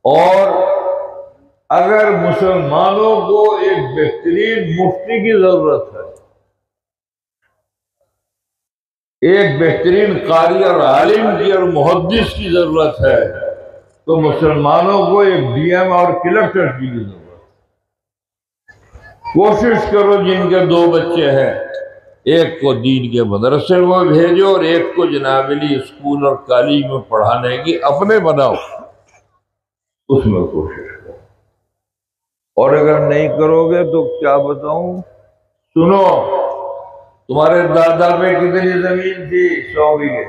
اور اگر مسلمانوں کو ایک بہترین مفتی کی ضرورت ہے، ایک بہترین قاری اور عالم کی اور محدث کی ضرورت ہے، تو مسلمانوں کو ایک ڈی ایم اور کلکٹر کی بھی ضرورت ہے۔ کوشش کرو جن کے 2 بچے ہیں، ایک کو دین کے مدرسے میں بھیجو اور ایک کو جناب علی اسکول اور کالج میں پڑھانے کی اپنے بناؤ، اس میں کوشش کرو۔ اور اگر نہیں کرو گے تو کیا بتاؤں، سنو، تمہارے دادا پہ کتنی زمین تھی؟ 100 بیگھے۔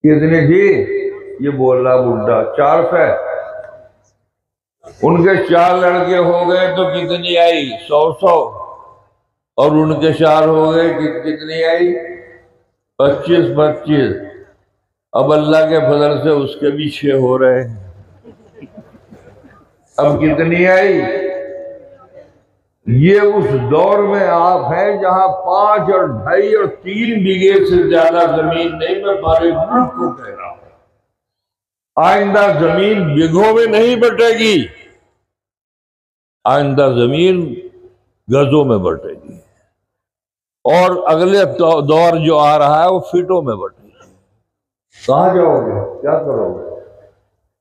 کتنی تھی؟ یہ بول رہا بڈھا 400۔ ان کے 4 لڑکے ہو گئے تو کتنی آئی؟ 100۔ اور ان کے 4 ہو گئے، کتنی آئی؟ 25۔ اب اللہ کے فضل سے اس کے بھی 6 ہو رہے ہیں۔ اب کتنی آئی؟ یہ اس دور میں آپ ہیں جہاں 5 اور 2.5 اور 3 بیگھے سے زیادہ زمین نہیں، میں سارے ملک کو کہہ رہا ہوں۔ آئندہ زمین بیگھوں میں نہیں بٹے گی، آئندہ زمین گزوں میں بٹے گی، اور اگلے دور جو آ رہا ہے وہ فٹوں میں بٹے گی۔ کہاں جاؤ گے؟ کیا کرو گے؟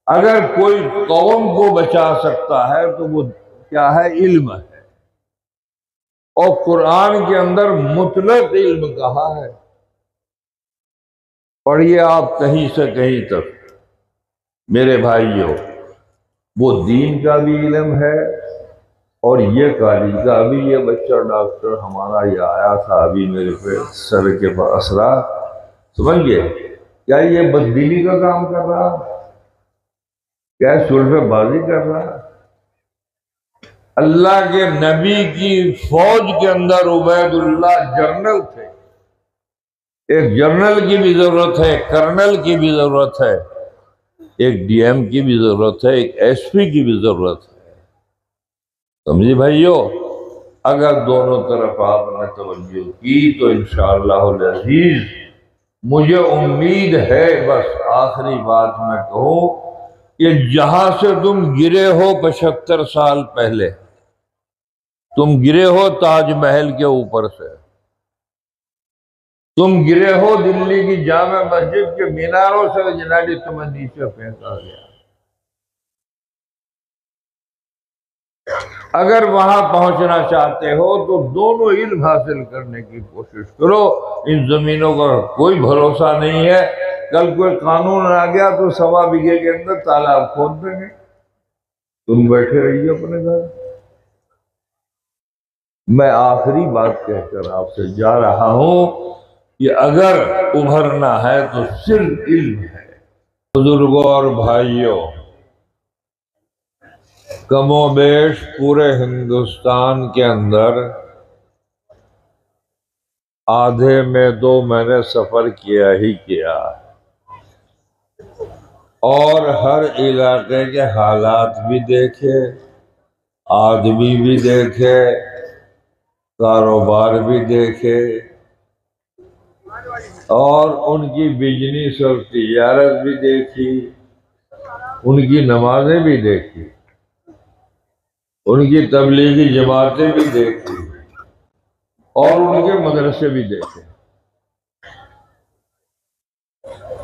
اگر کوئی قوم کو بچا سکتا ہے تو وہ کیا ہے؟ علم ہے۔ اور قرآن کے اندر مطلق علم کہا ہے۔ پڑھیے آپ کہیں سے کہیں تک میرے بھائیوں، وہ دین کا بھی علم ہے، اور یہ کالج کا بھی۔ یہ بچہ ڈاکٹر ہمارا یہ آیا تھا ابھی میرے پہ سر کے اثرات، سمجھ گئے؟ کیا یہ بددلی کا کام کر رہا؟ کیا سلف بازی کر رہا؟ اللہ کے نبی کی فوج کے اندر عبید اللہ جنرل تھے۔ ایک جنرل کی بھی ضرورت ہے، ایک کرنل کی بھی ضرورت ہے، ایک ڈی ایم کی بھی ضرورت ہے، ایک ایس پی کی بھی ضرورت ہے۔ سمجھے بھائیو؟ اگر دونوں طرف آپ نے توجہ کی تو انشاءاللہ العزیز مجھے امید ہے، بس آخری بات میں کہوں کہ جہاں سے تم گرے ہو 75 سال پہلے، تم گرے ہو تاج محل کے اوپر سے، تم گرے ہو دلی کی جامع مسجد کے میناروں سے، جناب تمہیں نیچے پھینکا گیا۔ اگر وہاں پہنچنا چاہتے ہو تو دونوں علم حاصل کرنے کی کوشش کرو۔ ان زمینوں کا کوئی بھروسہ نہیں ہے، کل کوئی قانون آ گیا تو 1.25 بیگھے کے اندر تالاب کھود دیں گے، تم بیٹھے رہیے اپنے گھر۔ میں آخری بات کہہ کر آپ سے جا رہا ہوں کہ اگر ابھرنا ہے تو صرف علم ہے۔ بزرگوں اور بھائیوں، کم و بیش پورے ہندوستان کے اندر آدھے میں تو میں نے سفر کیا ہی کیا، اور ہر علاقے کے حالات بھی دیکھے، آدمی بھی دیکھے، کاروبار بھی دیکھے، اور ان کی بزنس اور تجارت بھی دیکھی، ان کی نمازیں بھی دیکھی، ان کی تبلیغی جماعتیں بھی دیکھی، اور ان کے مدرسے بھی دیکھے۔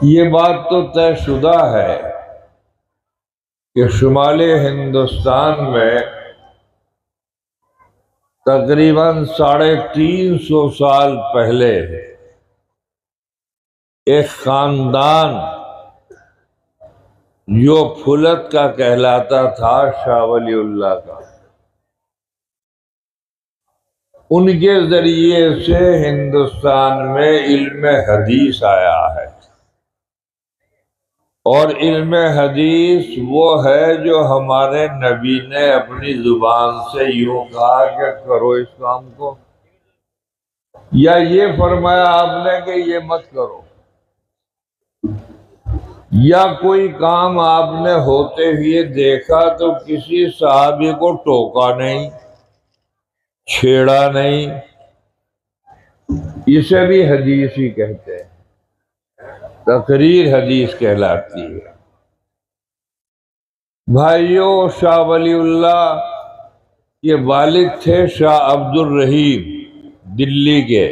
یہ بات تو طے شدہ ہے کہ شمالی ہندوستان میں تقریباً 350 سال پہلے ایک خاندان جو پھلت کا کہلاتا تھا، شاہ ولی اللہ کا، ان کے ذریعے سے ہندوستان میں علم حدیث آیا ہے۔ اور علم حدیث وہ ہے جو ہمارے نبی نے اپنی زبان سے یوں کہا کہ کرو اس کام کو، یا یہ فرمایا آپ نے کہ یہ مت کرو، یا کوئی کام آپ نے ہوتے ہوئے دیکھا تو کسی صحابی کو ٹوکا نہیں، چھیڑا نہیں، اسے بھی حدیث ہی کہتے ہیں، تقریر حدیث کہلاتی ہے۔ بھائیوں، شاہ ولی اللہ کے والد تھے شاہ عبد الرحیم دلی کے۔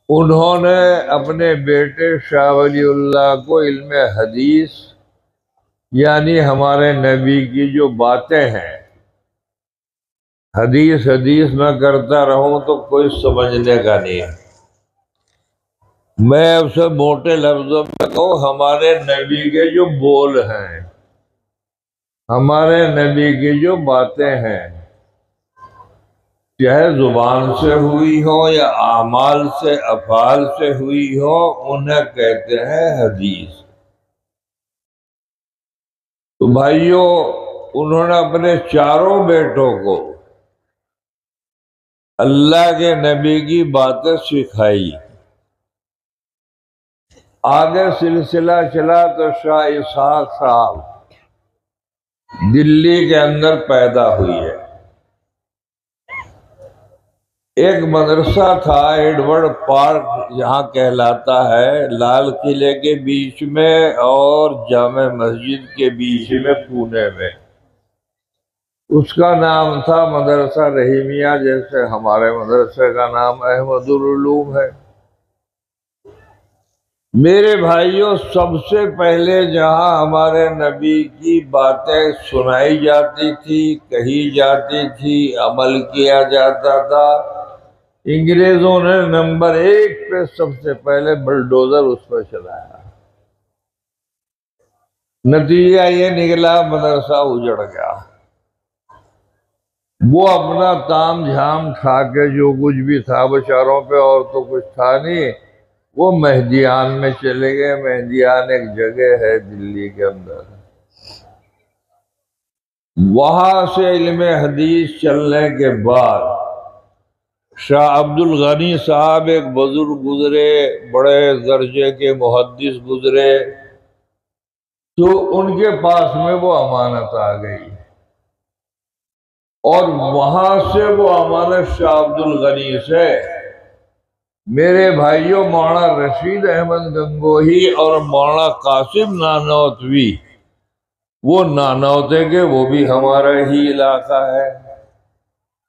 انہوں نے اپنے بیٹے شاہ ولی اللہ کو علم حدیث، یعنی ہمارے نبی کی جو باتیں ہیں، حدیث میں کرتا رہوں تو کوئی سمجھنے کا نہیں ہے۔ میں اب سے موٹے لفظوں میں کہوں، ہمارے نبی کے جو بول ہیں، ہمارے نبی کی جو باتیں ہیں، چاہے زبان سے ہوئی ہو یا اعمال سے، افعال سے ہوئی ہو، انہیں کہتے ہیں حدیث۔ تو بھائیوں، انہوں نے اپنے چاروں بیٹوں کو اللہ کے نبی کی باتیں سکھائی۔ آگے سلسلہ چلا تو شاہ اسحاق صاحب دلی کے اندر پیدا ہوئی ہے۔ ایک مدرسہ تھا ایڈورڈ پارک، یہاں کہلاتا ہے، لال قلعے کے بیچ میں اور جامع مسجد کے بیچ میں، پونے میں۔ اس کا نام تھا مدرسہ رحیمیہ، جیسے ہمارے مدرسے کا نام احمد العلوم ہے۔ میرے بھائیوں، سب سے پہلے جہاں ہمارے نبی کی باتیں سنائی جاتی تھی، کہی جاتی تھی، عمل کیا جاتا تھا، انگریزوں نے نمبر 1 پہ سب سے پہلے بلڈوزر اس پہ چلایا۔ نتیجہ یہ نکلا، مدرسہ اجڑ گیا۔ وہ اپنا تام جھام کھا کے جو کچھ بھی تھا بیچاروں پہ، اور تو کچھ تھا نہیں، وہ مہدیان میں چلے گئے۔ مہدیان ایک جگہ ہے دلی کے اندر، وہاں سے علم حدیث چلنے کے بعد شاہ عبد الغنی صاحب ایک بزرگ گزرے، بڑے درجے کے محدث گزرے، تو ان کے پاس میں وہ امانت آ گئی، اور وہاں سے وہ امانت شاہ عبد الغنی سے میرے بھائیوں مولانا رشید احمد گنگوہی اور مولانا قاسم نانوتوی، وہ نانوتے کے، وہ بھی ہمارا ہی علاقہ ہے،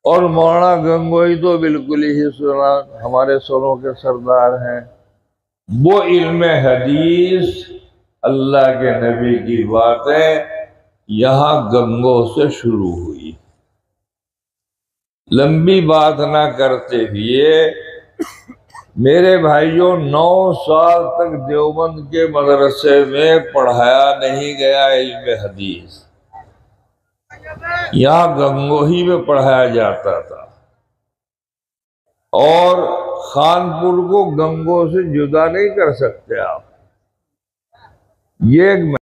اور مولانا گنگوہی تو بالکل ہی ہمارے سروں کے سردار ہیں۔ وہ علم حدیث، اللہ کے نبی کی باتیں یہاں گنگو سے شروع ہوئی۔ لمبی بات نہ کرتے ہوئے میرے بھائیوں، 9 سال تک دیوبند کے مدرسے میں پڑھایا نہیں گیا علم حدیث، یہاں گنگوہی میں پڑھایا جاتا تھا، اور خانپور کو گنگو سے جدا نہیں کر سکتے آپ۔ یہ ایک